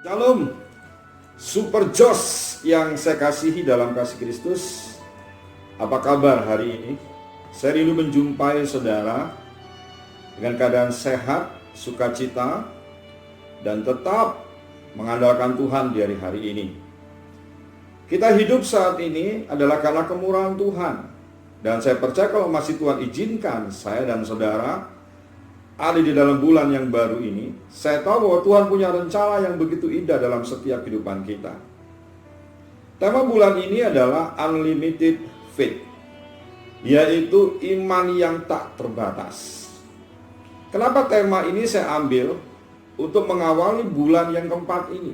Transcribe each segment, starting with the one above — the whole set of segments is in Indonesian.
Shalom, Super Joss yang saya kasihi dalam kasih Kristus. Apa kabar hari ini? Saya rindu menjumpai saudara dengan keadaan sehat, sukacita, dan tetap mengandalkan Tuhan di hari ini. Kita hidup saat ini adalah karena kemurahan Tuhan. Dan saya percaya kalau masih Tuhan izinkan saya dan saudara ada di dalam bulan yang baru ini, saya tahu bahwa Tuhan punya rencana yang begitu indah dalam setiap kehidupan kita. Tema bulan ini adalah Unlimited Faith, yaitu iman yang tak terbatas. Kenapa tema ini saya ambil untuk mengawali bulan yang keempat ini?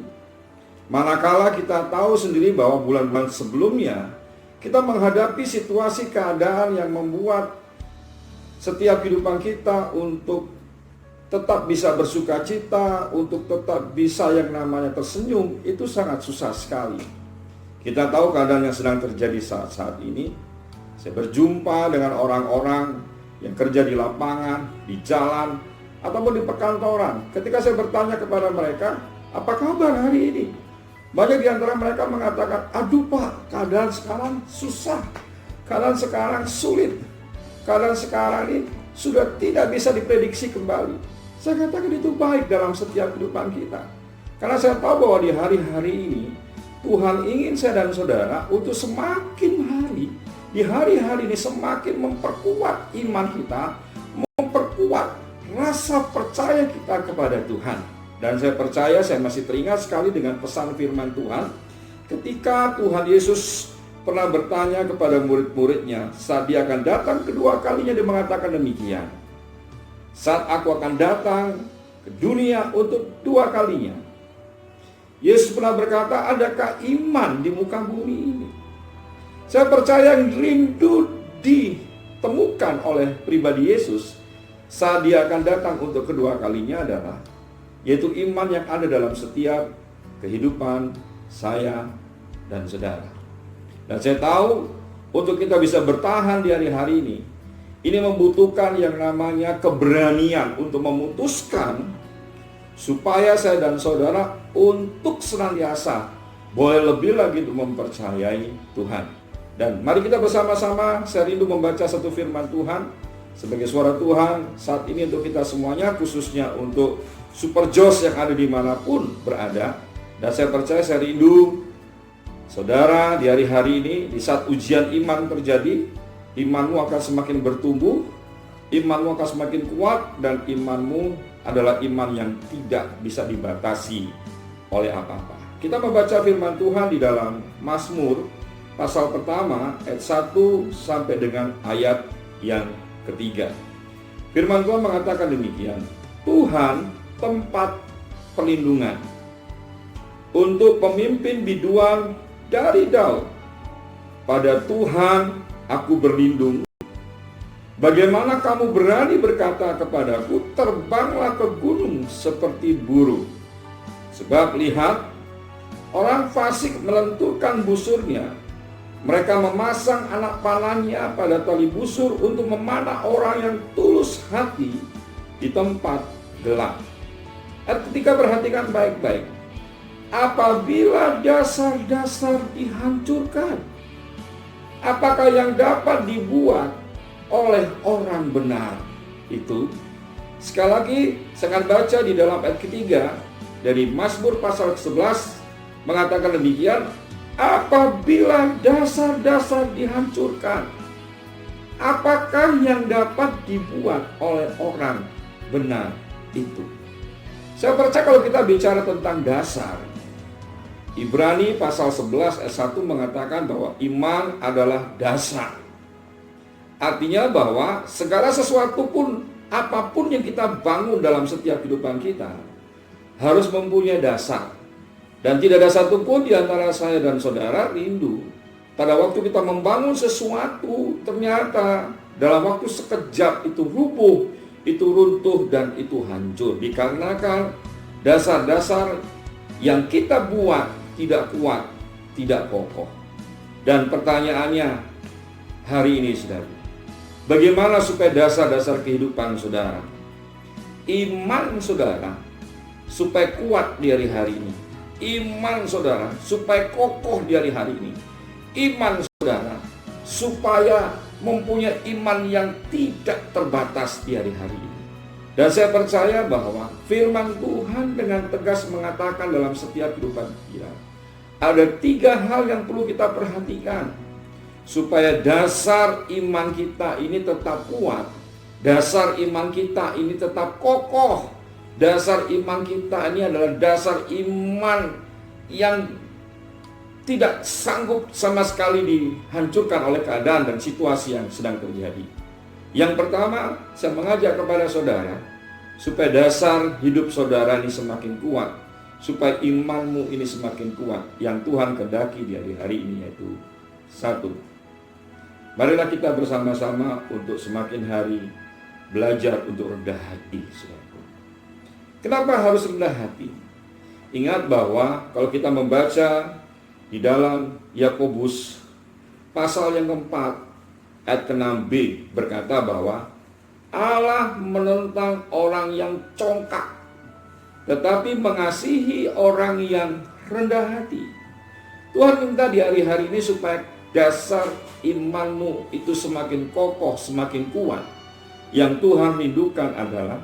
Manakala kita tahu sendiri bahwa bulan-bulan sebelumnya kita menghadapi situasi keadaan yang membuat setiap kehidupan kita untuk tetap bisa bersuka cita, untuk tetap bisa yang namanya tersenyum, itu sangat susah sekali. Kita tahu keadaan yang sedang terjadi saat ini. Saya berjumpa dengan orang-orang yang kerja di lapangan, di jalan, ataupun di perkantoran. Ketika saya bertanya kepada mereka, apa kabar hari ini? Banyak di antara mereka mengatakan, aduh Pak, keadaan sekarang susah, keadaan sekarang sulit. Keadaan sekarang ini sudah tidak bisa diprediksi kembali. Saya katakan itu baik dalam setiap kehidupan kita. Karena saya tahu bahwa di hari-hari ini Tuhan ingin saya dan saudara untuk semakin hari, di hari-hari ini semakin memperkuat iman kita, memperkuat rasa percaya kita kepada Tuhan. Dan saya percaya, saya masih teringat sekali dengan pesan firman Tuhan ketika Tuhan Yesus pernah bertanya kepada murid-muridnya saat dia akan datang kedua kalinya. Dia mengatakan demikian, saat aku akan datang ke dunia untuk dua kalinya. Yesus pernah berkata, adakah iman di muka bumi ini? Saya percaya yang rindu ditemukan oleh pribadi Yesus saat dia akan datang untuk kedua kalinya adalah yaitu iman yang ada dalam setiap kehidupan saya dan saudara. Dan saya tahu untuk kita bisa bertahan di hari-hari ini membutuhkan yang namanya keberanian untuk memutuskan supaya saya dan saudara untuk senantiasa boleh lebih lagi untuk mempercayai Tuhan. Dan mari kita bersama-sama, saya rindu membaca satu firman Tuhan sebagai suara Tuhan saat ini untuk kita semuanya, khususnya untuk Super Joss yang ada dimanapun berada. Dan saya percaya, saya rindu saudara di hari-hari ini, di saat ujian iman terjadi, imanmu akan semakin bertumbuh, imanmu akan semakin kuat, dan imanmu adalah iman yang tidak bisa dibatasi oleh apa-apa. Kita membaca firman Tuhan di dalam Mazmur pasal pertama ayat 1 sampai dengan ayat yang ketiga. Firman Tuhan mengatakan demikian, Tuhan tempat perlindungan untuk pemimpin biduan dari Daud. Pada Tuhan aku berlindung. Bagaimana kamu berani berkata kepadaku, terbanglah ke gunung seperti burung. Sebab lihat, orang fasik melenturkan busurnya. Mereka memasang anak panahnya pada tali busur untuk memanah orang yang tulus hati di tempat gelap. Ketika perhatikan baik-baik, apabila dasar-dasar dihancurkan, apakah yang dapat dibuat oleh orang benar itu? Sekali lagi, saya akan baca di dalam ayat ketiga dari Mazmur pasal 11 mengatakan demikian, apabila dasar-dasar dihancurkan, apakah yang dapat dibuat oleh orang benar itu? Saya percaya kalau kita bicara tentang dasar, Ibrani pasal 11 ayat 1 mengatakan bahwa iman adalah dasar. Artinya bahwa segala sesuatu pun, apapun yang kita bangun dalam setiap kehidupan kita harus mempunyai dasar. Dan tidak ada satupun di antara saya dan saudara rindu pada waktu kita membangun sesuatu ternyata dalam waktu sekejap itu rubuh, itu runtuh, dan itu hancur. Dikarenakan dasar-dasar yang kita buat tidak kuat, tidak kokoh. Dan pertanyaannya hari ini saudara, bagaimana supaya dasar-dasar kehidupan saudara, iman saudara supaya kuat di hari-hari ini? iman saudara supaya kokoh di hari-hari ini. Iman saudara supaya mempunyai iman yang tidak terbatas di hari-hari ini. Dan saya percaya bahwa firman Tuhan dengan tegas mengatakan dalam setiap kehidupan kita, ada 3 hal yang perlu kita perhatikan supaya dasar iman kita ini tetap kuat, dasar iman kita ini tetap kokoh. Dasar iman kita ini adalah dasar iman yang tidak sanggup sama sekali dihancurkan oleh keadaan dan situasi yang sedang terjadi. Yang pertama, saya mengajak kepada saudara supaya dasar hidup saudara ini semakin kuat, supaya imanmu ini semakin kuat, yang Tuhan kehendaki di hari-hari ini, yaitu 1. Marilah kita bersama-sama untuk semakin hari belajar untuk rendah hati, saudara. Kenapa harus rendah hati? Ingat bahwa kalau kita membaca di dalam Yakobus pasal yang keempat ayat ke-6b berkata bahwa Allah menentang orang yang congkak, tetapi mengasihi orang yang rendah hati. Tuhan minta di hari-hari ini supaya dasar imanmu itu semakin kokoh, semakin kuat. Yang Tuhan rindukan adalah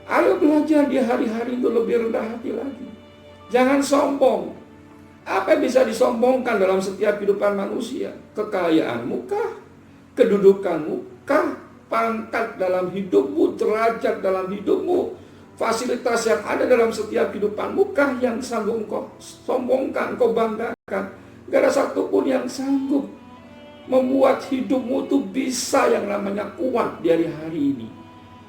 ayo belajar di hari-hari itu lebih rendah hati lagi. Jangan sombong. Apa yang bisa disombongkan dalam setiap kehidupan manusia? Kekayaanmu kah? Kedudukanmu kah? Pangkat dalam hidupmu, derajat dalam hidupmu, fasilitas yang ada dalam setiap kehidupanmu kah yang sanggup kau sombongkan, kau banggakan? Gak ada satupun yang sanggup membuat hidupmu itu bisa yang namanya kuat di hari-hari ini.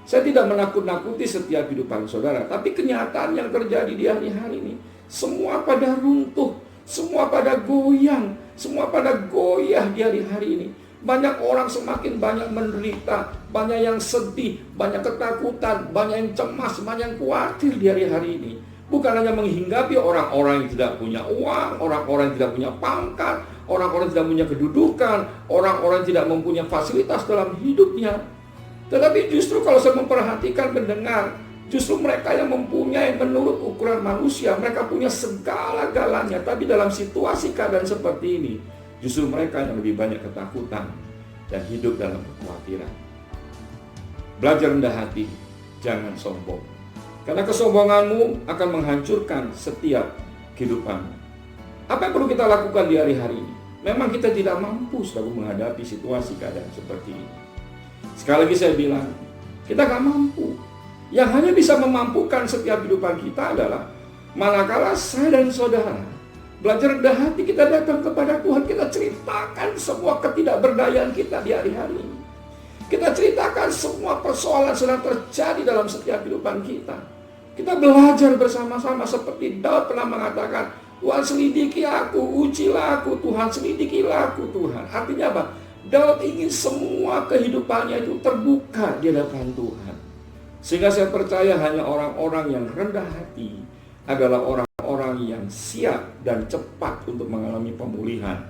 Saya tidak menakut-nakuti setiap kehidupan saudara, tapi kenyataan yang terjadi di hari-hari ini, semua pada runtuh, semua pada goyang, semua pada goyah di hari-hari ini. Banyak orang semakin banyak menderita, banyak yang sedih, banyak ketakutan, banyak yang cemas, banyak yang khawatir di hari-hari ini. Bukan hanya menghinggapi orang-orang yang tidak punya uang, orang-orang yang tidak punya pangkat, orang-orang yang tidak punya kedudukan, orang-orang yang tidak mempunyai fasilitas dalam hidupnya. Tetapi justru kalau saya memperhatikan mendengar, justru mereka yang mempunyai menurut ukuran manusia, mereka punya segala-galanya. Tapi dalam situasi keadaan seperti ini, justru mereka yang lebih banyak ketakutan dan hidup dalam kekhawatiran. Belajar rendah hati, jangan sombong. Karena kesombonganmu akan menghancurkan setiap kehidupanmu. Apa yang perlu kita lakukan di hari-hari ini? Memang kita tidak mampu selalu menghadapi situasi keadaan seperti ini. Sekali lagi saya bilang, kita gak mampu. Yang hanya bisa memampukan setiap kehidupan kita adalah manakala saya dan saudara belajar rendah hati, kita datang kepada Tuhan, kita ceritakan semua ketidakberdayaan kita di hari-hari ini. Kita ceritakan semua persoalan sedang terjadi dalam setiap kehidupan kita. Kita belajar bersama-sama seperti Daud pernah mengatakan, Tuhan selidiki aku, ujilah aku Tuhan, selidikilah aku Tuhan. Artinya apa? Daud ingin semua kehidupannya itu terbuka di hadapan Tuhan. Sehingga saya percaya hanya orang-orang yang rendah hati adalah orang-orang yang siap dan cepat untuk mengalami pemulihan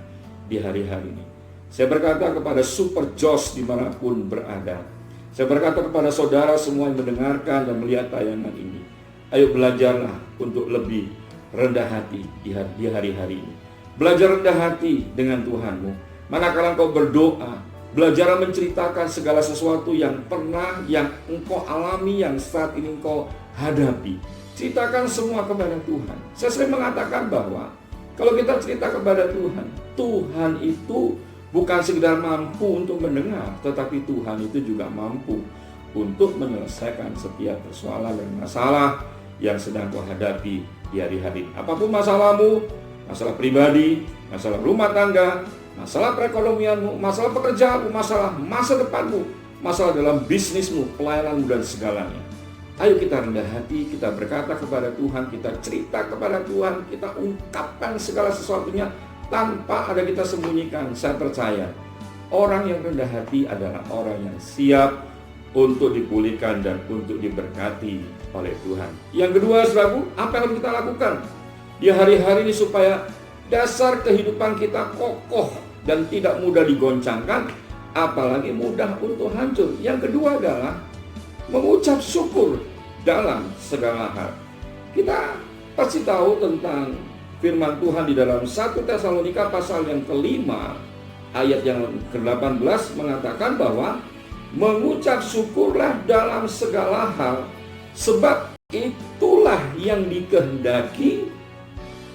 di hari-hari ini. Saya berkata kepada Super Josh dimanapun berada. Saya berkata kepada saudara semua yang mendengarkan dan melihat tayangan ini. Ayo belajarlah untuk lebih rendah hati di hari-hari ini. Belajar rendah hati dengan Tuhanmu. Manakala engkau berdoa, belajar menceritakan segala sesuatu yang pernah, yang engkau alami, yang saat ini engkau hadapi. Ceritakan semua kepada Tuhan. Saya sering mengatakan bahwa kalau kita cerita kepada Tuhan, Tuhan itu bukan sekedar mampu untuk mendengar, tetapi Tuhan itu juga mampu untuk menyelesaikan setiap persoalan dan masalah yang sedang kau hadapi di hari-hari. Apapun masalahmu, masalah pribadi, masalah rumah tangga, masalah perekonomianmu, masalah pekerjaanmu, masalah masa depanmu, masalah dalam bisnismu, pelayananmu dan segalanya. Ayo kita rendah hati, kita berkata kepada Tuhan, kita cerita kepada Tuhan, kita ungkapkan segala sesuatunya tanpa ada kita sembunyikan. Saya percaya orang yang rendah hati adalah orang yang siap untuk dipulihkan dan untuk diberkati oleh Tuhan. Yang kedua, saudaraku, apa yang harus kita lakukan di hari-hari ini supaya dasar kehidupan kita kokoh dan tidak mudah digoncangkan, apalagi mudah untuk hancur. Yang kedua adalah mengucap syukur dalam segala hal. Kita pasti tahu tentang firman Tuhan di dalam 1 Tesalonika pasal yang kelima ayat yang ke-18 mengatakan bahwa mengucap syukurlah dalam segala hal, sebab itulah yang dikehendaki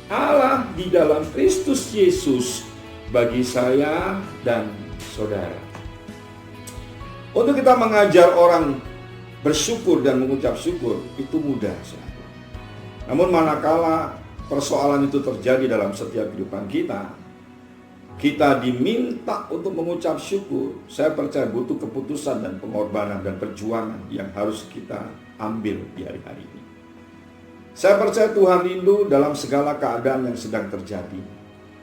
Allah di dalam Kristus Yesus bagi saya dan saudara. Untuk kita mengajar orang bersyukur dan mengucap syukur itu mudah, saudara. Namun manakala persoalan itu terjadi dalam setiap kehidupan kita, kita diminta untuk mengucap syukur. Saya percaya butuh keputusan dan pengorbanan dan perjuangan yang harus kita ambil di hari-hari ini. Saya percaya Tuhan rindu dalam segala keadaan yang sedang terjadi.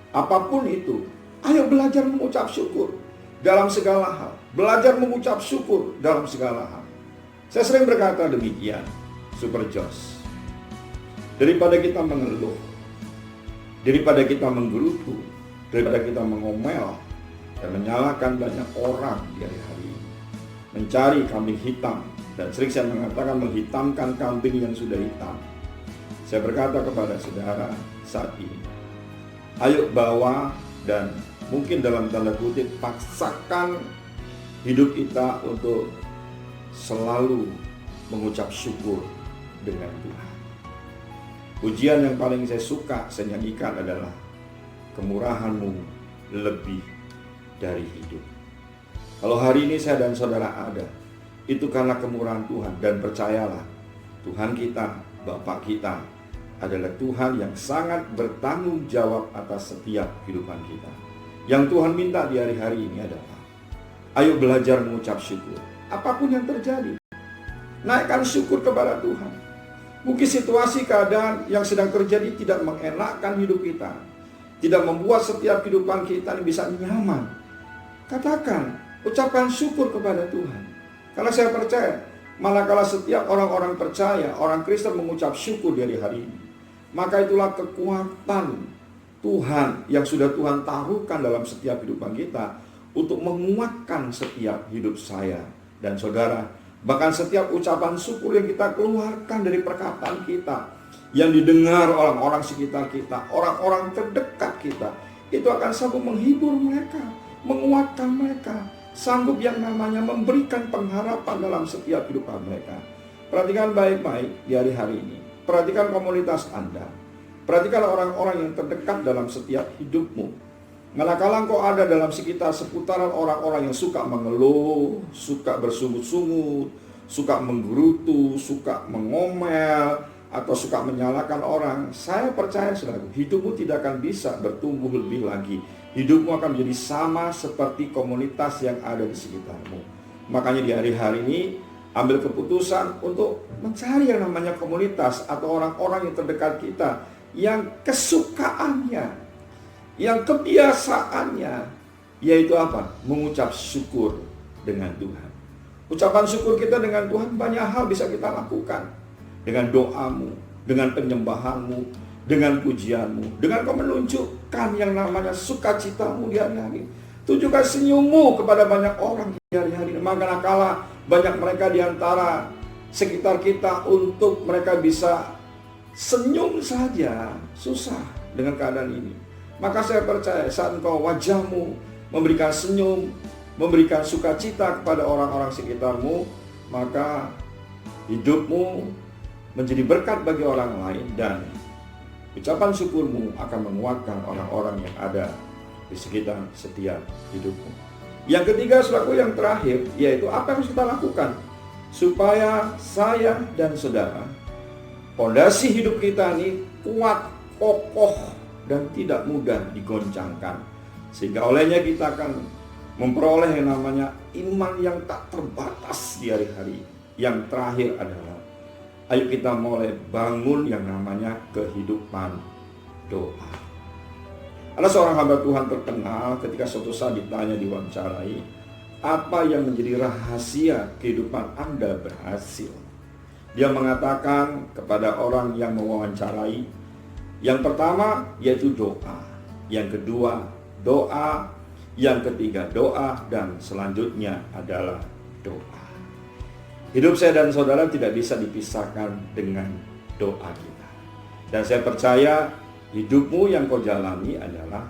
Apapun itu, ayo belajar mengucap syukur dalam segala hal. Belajar mengucap syukur dalam segala hal. Saya sering berkata demikian, Super Joss. Daripada kita mengeluh, daripada kita menggerutu, daripada kita mengomel dan menyalahkan banyak orang di hari-hari ini, mencari kambing hitam, dan sering saya mengatakan menghitamkan kambing yang sudah hitam. Saya berkata kepada saudara saat ini, ayo bawa dan mungkin dalam tanda kutip paksakan hidup kita untuk selalu mengucap syukur dengan Tuhan. Pujian yang paling saya suka saya nyanyikan adalah kemurahan-Mu lebih dari hidup. Kalau hari ini saya dan saudara ada, itu karena kemurahan Tuhan, dan percayalah Tuhan kita, Bapa kita adalah Tuhan yang sangat bertanggung jawab atas setiap kehidupan kita. Yang Tuhan minta di hari-hari ini adalah ayo belajar mengucap syukur. Apapun yang terjadi, naikkan syukur kepada Tuhan. Mungkin situasi keadaan yang sedang terjadi tidak mengenakkan hidup kita, tidak membuat setiap kehidupan kita ini bisa nyaman. Katakan, ucapkan syukur kepada Tuhan. Karena saya percaya, manakala setiap orang-orang percaya, orang Kristen mengucap syukur di hari ini, maka itulah kekuatan Tuhan yang sudah Tuhan taruhkan dalam setiap kehidupan kita untuk menguatkan setiap hidup saya dan saudara. Bahkan setiap ucapan syukur yang kita keluarkan dari perkataan kita, yang didengar orang-orang sekitar kita, orang-orang terdekat kita, itu akan sanggup menghibur mereka, menguatkan mereka, sanggup yang namanya memberikan pengharapan dalam setiap kehidupan mereka. Perhatikan baik-baik di hari-hari ini. Perhatikan komunitas Anda. Perhatikan orang-orang yang terdekat dalam setiap hidupmu. Manakala engkau ada dalam sekitar seputaran orang-orang yang suka mengeluh, suka bersungut-sungut, suka menggerutu, suka mengomel, atau suka menyalahkan orang, saya percaya saudara, hidupmu tidak akan bisa bertumbuh lebih lagi. Hidupmu akan menjadi sama seperti komunitas yang ada di sekitarmu. Makanya di hari-hari ini, ambil keputusan untuk mencari yang namanya komunitas atau orang-orang yang terdekat kita, yang kesukaannya, yang kebiasaannya, yaitu apa? Mengucap syukur dengan Tuhan. Ucapan syukur kita dengan Tuhan banyak hal bisa kita lakukan. Dengan doamu, dengan penyembahanmu, dengan pujianmu, dengan kau menunjukkan yang namanya sukacitamu di hari-hari. Tunjukkan senyummu kepada banyak orang di hari-hari. Manakala banyak mereka di antara sekitar kita untuk mereka bisa senyum saja, susah dengan keadaan ini. Maka saya percaya saat engkau wajahmu memberikan senyum, memberikan sukacita kepada orang-orang sekitarmu, maka hidupmu menjadi berkat bagi orang lain, dan ucapan syukurmu akan menguatkan orang-orang yang ada di sekitar setiap hidupmu. Yang ketiga, selaku yang terakhir, yaitu apa yang harus kita lakukan supaya saya dan saudara, fondasi hidup kita ini kuat, kokoh, dan tidak mudah digoncangkan, sehingga olehnya kita akan memperoleh yang namanya iman yang tak terbatas di hari-hari. Yang terakhir adalah ayo kita mulai bangun yang namanya kehidupan doa. Ada seorang hamba Tuhan terkenal ketika suatu saat ditanya, diwawancarai, apa yang menjadi rahasia kehidupan Anda berhasil? Dia mengatakan kepada orang yang mewawancarai, yang pertama yaitu doa, yang kedua doa, yang ketiga doa, dan selanjutnya adalah doa. Hidup saya dan saudara tidak bisa dipisahkan dengan doa kita. Dan saya percaya Hidupmu yang kau jalani adalah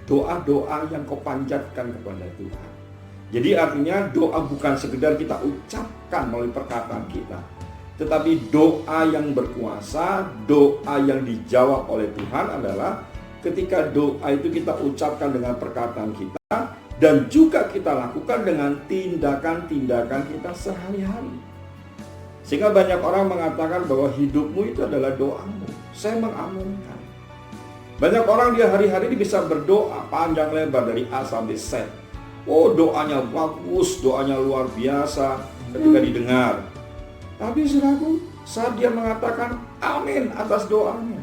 doa-doa yang kau panjatkan kepada Tuhan. Jadi artinya doa bukan sekedar kita ucapkan melalui perkataan kita, tetapi doa yang berkuasa, doa yang dijawab oleh Tuhan adalah ketika doa itu kita ucapkan dengan perkataan kita dan juga kita lakukan dengan tindakan-tindakan kita sehari-hari. Sehingga banyak orang mengatakan bahwa hidupmu itu adalah doamu. Saya mengaminkan. Banyak orang dia hari-hari ini bisa berdoa panjang lebar dari A sampai Z. Oh, doanya bagus, doanya luar biasa ketika didengar. Tapi saudaraku, saat dia mengatakan amin atas doanya,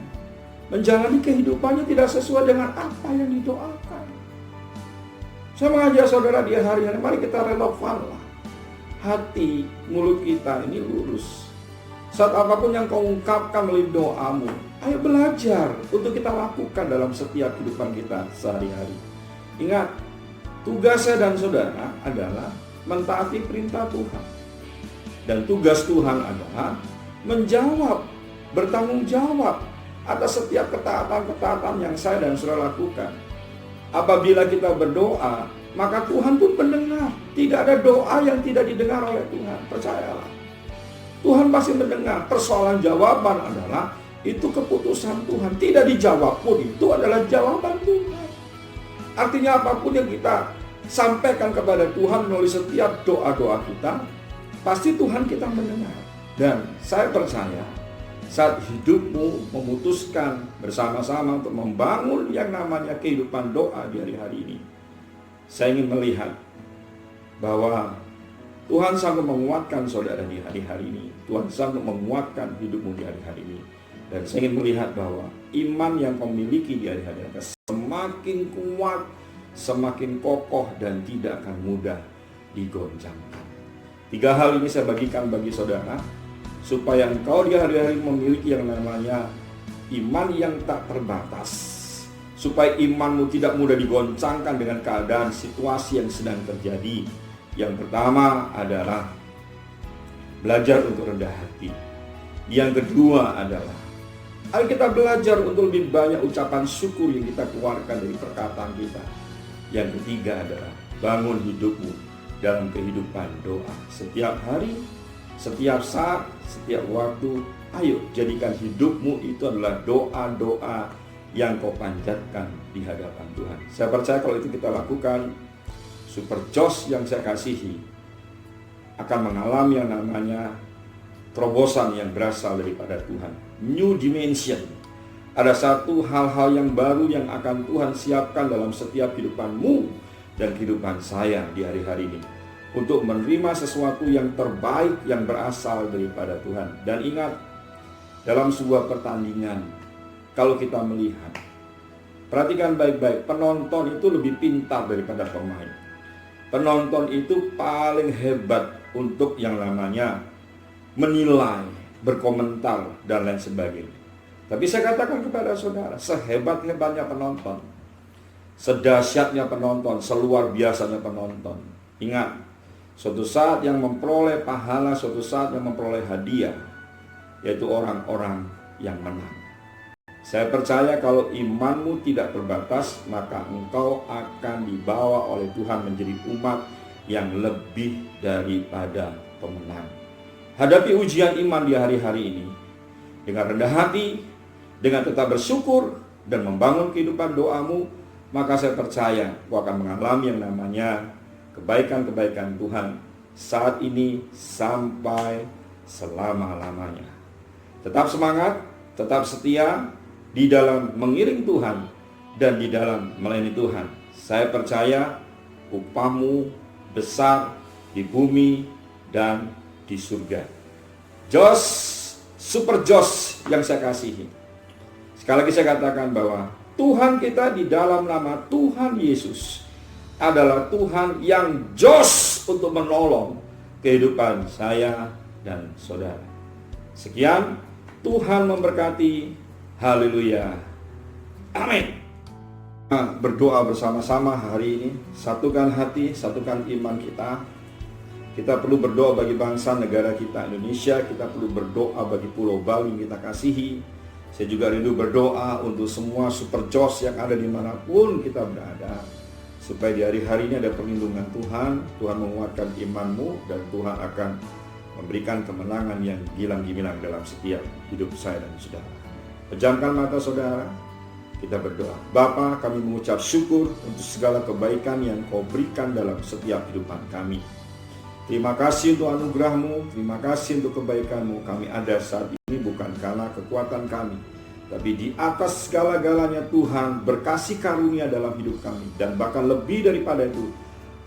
menjalani kehidupannya tidak sesuai dengan apa yang didoakan. Saya mengajak saudara dia hari-hari, mari kita relevanlah. Hati, mulut kita ini lurus. Saat apapun yang kau ungkapkan melalui doamu, ayo belajar untuk kita lakukan dalam setiap kehidupan kita sehari-hari. Ingat, tugas saya dan saudara adalah mentaati perintah Tuhan. Dan tugas Tuhan adalah menjawab, bertanggung jawab atas setiap ketaatan-ketaatan yang saya dan saudara lakukan. Apabila kita berdoa, maka Tuhan pun mendengar. Tidak ada doa yang tidak didengar oleh Tuhan, percayalah. Tuhan pasti mendengar. Persoalan jawaban adalah itu keputusan Tuhan. Tidak dijawab pun itu adalah jawaban Tuhan. Artinya apapun yang kita sampaikan kepada Tuhan melalui setiap doa-doa kita, pasti Tuhan kita mendengar. Dan saya percaya saat hidupmu memutuskan bersama-sama untuk membangun yang namanya kehidupan doa di hari-hari ini, saya ingin melihat bahwa Tuhan sanggup menguatkan saudara di hari-hari ini. Tuhan sanggup menguatkan hidupmu di hari-hari ini. Dan saya ingin melihat bahwa iman yang kau miliki di hari-hari ini semakin kuat, semakin kokoh, dan tidak akan mudah digoncangkan. 3 hal ini saya bagikan bagi saudara, supaya engkau di hari-hari memiliki yang namanya iman yang tak terbatas. Supaya imanmu tidak mudah digoncangkan dengan keadaan situasi yang sedang terjadi. Yang pertama adalah belajar untuk rendah hati. Yang kedua adalah ayo kita belajar untuk lebih banyak ucapan syukur yang kita keluarkan dari perkataan kita. Yang ketiga adalah bangun hidupmu dalam kehidupan doa. Setiap hari, setiap saat, setiap waktu, ayo jadikan hidupmu itu adalah doa-doa yang kau panjatkan di hadapan Tuhan. Saya percaya kalau itu kita lakukan, Super Josh yang saya kasihi akan mengalami yang namanya terobosan yang berasal daripada Tuhan. New dimension. Ada satu hal-hal yang baru yang akan Tuhan siapkan dalam setiap kehidupanmu dan kehidupan saya di hari-hari ini, untuk menerima sesuatu yang terbaik yang berasal daripada Tuhan. Dan ingat, dalam sebuah pertandingan, kalau kita melihat, perhatikan baik-baik, penonton itu lebih pintar daripada pemain. Penonton itu paling hebat untuk yang namanya menilai, berkomentar, dan lain sebagainya. Tapi saya katakan kepada saudara, sehebat-hebatnya penonton, sedahsyatnya penonton, seluar biasanya penonton, ingat, suatu saat yang memperoleh pahala, suatu saat yang memperoleh hadiah, yaitu orang-orang yang menang. Saya percaya kalau imanmu tidak terbatas, maka engkau akan dibawa oleh Tuhan menjadi umat yang lebih daripada pemenang. Hadapi ujian iman di hari-hari ini dengan rendah hati, dengan tetap bersyukur dan membangun kehidupan doamu, maka saya percaya kau akan mengalami yang namanya kebaikan-kebaikan Tuhan saat ini sampai selama-lamanya. Tetap semangat, tetap setia di dalam mengiring Tuhan dan di dalam melayani Tuhan. Saya percaya upahmu besar di bumi dan di surga. Josh, Super Josh yang saya kasihi, sekali lagi saya katakan bahwa Tuhan kita di dalam nama Tuhan Yesus adalah Tuhan yang Josh untuk menolong kehidupan saya dan saudara. Sekian, Tuhan memberkati. Haleluya. Amin. Berdoa bersama-sama hari ini. Satukan hati, satukan iman kita. Kita perlu berdoa bagi bangsa negara kita Indonesia. Kita perlu berdoa bagi Pulau Bali yang kita kasihi. Saya juga rindu berdoa untuk semua Super Joss yang ada dimanapun kita berada, supaya di hari-hari ini ada perlindungan Tuhan. Tuhan menguatkan imanmu, dan Tuhan akan memberikan kemenangan yang gilang-gimilang dalam setiap hidup saya dan saudara. Pejamkan mata saudara, kita berdoa. Bapa, kami mengucap syukur untuk segala kebaikan yang Kau berikan dalam setiap kehidupan kami. Terima kasih untuk anugerah-Mu, terima kasih untuk kebaikan-Mu. Kami ada saat ini bukan karena kekuatan kami, tapi di atas segala-galanya Tuhan berkasih karunia dalam hidup kami. Dan bahkan lebih daripada itu,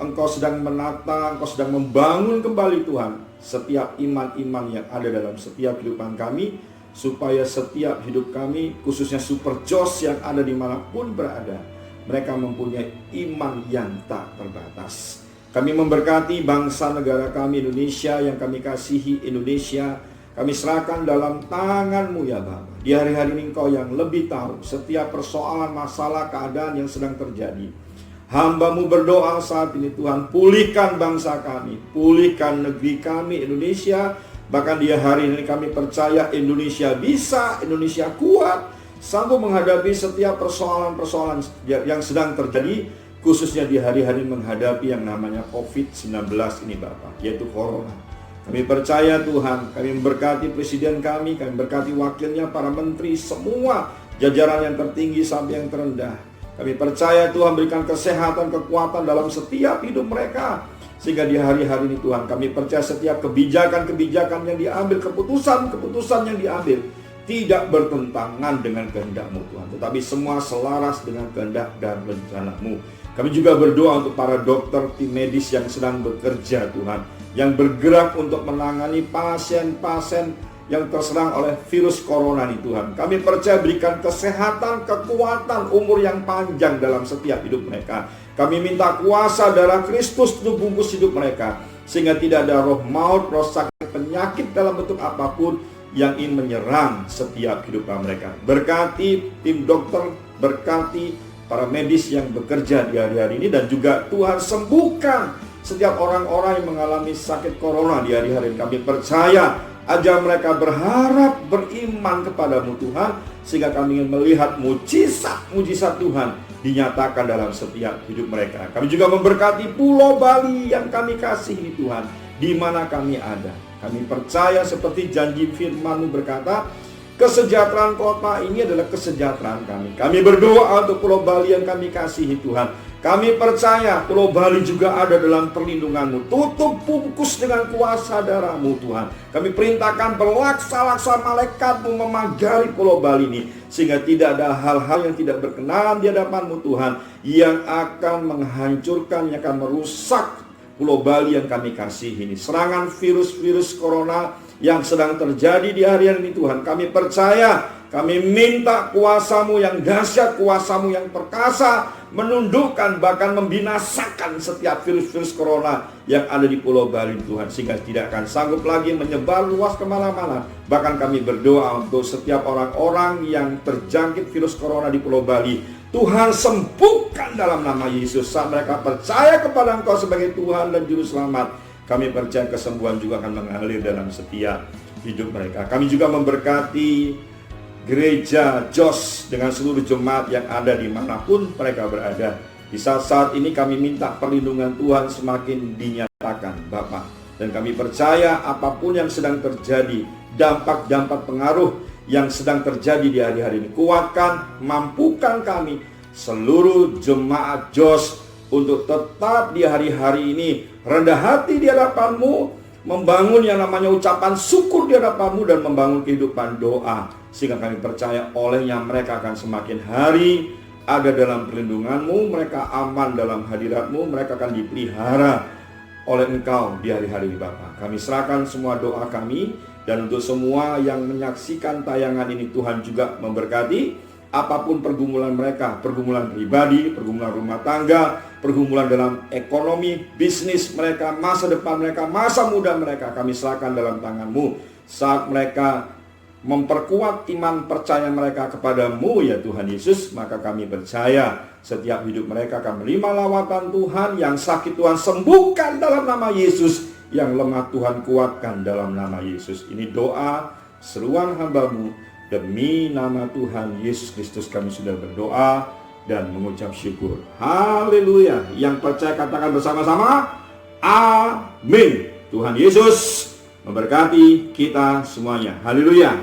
Engkau sedang menata, Engkau sedang membangun kembali Tuhan setiap iman-iman yang ada dalam setiap kehidupan kami, supaya setiap hidup kami, khususnya Super Joss yang ada dimanapun berada, mereka mempunyai iman yang tak terbatas. Kami memberkati bangsa negara kami Indonesia yang kami kasihi, Indonesia. Kami serahkan dalam tangan-Mu ya Bapa. Di hari-hari ini Engkau yang lebih tahu setiap persoalan, masalah, keadaan yang sedang terjadi. Hamba-Mu berdoa saat ini Tuhan, pulihkan bangsa kami, pulihkan negeri kami Indonesia. Bahkan di hari ini kami percaya Indonesia bisa, Indonesia kuat, sanggup menghadapi setiap persoalan-persoalan yang sedang terjadi, khususnya di hari-hari menghadapi yang namanya COVID-19 ini Bapak, yaitu Corona. Kami percaya Tuhan, kami memberkati presiden kami memberkati wakilnya, para menteri, semua jajaran yang tertinggi sampai yang terendah. Kami percaya Tuhan berikan kesehatan, kekuatan dalam setiap hidup mereka. Sehingga di hari-hari ini Tuhan, kami percaya setiap kebijakan-kebijakan yang diambil, keputusan-keputusan yang diambil, tidak bertentangan dengan kehendak-Mu Tuhan, tetapi semua selaras dengan kehendak dan rencana-Mu. Kami juga berdoa untuk para dokter, tim medis yang sedang bekerja Tuhan, yang bergerak untuk menangani pasien-pasien yang terserang oleh virus corona ini Tuhan. Kami percaya berikan kesehatan, kekuatan, umur yang panjang dalam setiap hidup mereka. Kami minta kuasa darah Kristus untuk bungkus hidup mereka, sehingga tidak ada roh maut, roh sakit, penyakit dalam bentuk apapun yang ingin menyerang setiap kehidupan mereka. Berkati tim dokter, berkati para medis yang bekerja di hari-hari ini, dan juga Tuhan sembuhkan setiap orang-orang yang mengalami sakit corona di hari-hari ini. Kami percaya ajar mereka berharap, beriman kepadamu Tuhan, sehingga kami ingin melihat mujizat Tuhan dinyatakan dalam setiap hidup mereka. Kami juga memberkati Pulau Bali yang kami kasih ini Tuhan, di mana kami ada. Kami percaya seperti janji firman-Mu berkata, kesejahteraan kota ini adalah kesejahteraan kami. Kami berdoa untuk Pulau Bali yang kami kasihi Tuhan. Kami percaya Pulau Bali juga ada dalam perlindungan-Mu. Tutup bungkus dengan kuasa darah-Mu Tuhan. Kami perintahkan berlaksa-laksa malaikat-Mu memagari Pulau Bali ini, sehingga tidak ada hal-hal yang tidak berkenan di hadapan-Mu Tuhan, yang akan menghancurkan, yang akan merusak Pulau Bali yang kami kasihi ini. Serangan virus-virus corona yang sedang terjadi di hari-hari ini Tuhan, kami percaya, kami minta kuasa-Mu yang dahsyat, kuasa-Mu yang perkasa, menundukkan bahkan membinasakan setiap virus-virus corona yang ada di Pulau Bali Tuhan, sehingga tidak akan sanggup lagi menyebar luas kemana-mana. Bahkan kami berdoa untuk setiap orang-orang yang terjangkit virus corona di Pulau Bali, Tuhan sembuhkan dalam nama Yesus. Saat mereka percaya kepada Engkau sebagai Tuhan dan Juru Selamat, kami percaya kesembuhan juga akan mengalir dalam setiap hidup mereka. Kami juga memberkati gereja Joss dengan seluruh jemaat yang ada dimanapun mereka berada. Di saat-saat ini kami minta perlindungan Tuhan semakin dinyatakan Bapa. Dan kami percaya apapun yang sedang terjadi, dampak-dampak pengaruh yang sedang terjadi di hari-hari ini, kuatkan, mampukan kami seluruh jemaat Joss untuk tetap di hari-hari ini rendah hati di hadapan-Mu, membangun yang namanya ucapan syukur di hadapan-Mu, dan membangun kehidupan doa, sehingga kami percaya olehnya mereka akan semakin hari ada dalam perlindungan-Mu, mereka aman dalam hadirat-Mu, mereka akan dipelihara oleh Engkau di hari-hari ini Bapa. Kami serahkan semua doa kami, dan untuk semua yang menyaksikan tayangan ini Tuhan juga memberkati apapun pergumulan mereka, pergumulan pribadi, pergumulan rumah tangga, pergumulan dalam ekonomi, bisnis mereka, masa depan mereka, masa muda mereka, kami serahkan dalam tangan-Mu. Saat mereka memperkuat iman percaya mereka kepadamu ya Tuhan Yesus, maka kami percaya setiap hidup mereka akan menerima lawatan Tuhan. Yang sakit Tuhan sembuhkan dalam nama Yesus, yang lemah Tuhan kuatkan dalam nama Yesus. Ini doa seruan hamba-Mu Demi nama Tuhan Yesus Kristus kami sudah berdoa dan mengucap syukur. Haleluya. Yang percaya katakan bersama-sama, amin. Tuhan Yesus memberkati kita semuanya. Haleluya.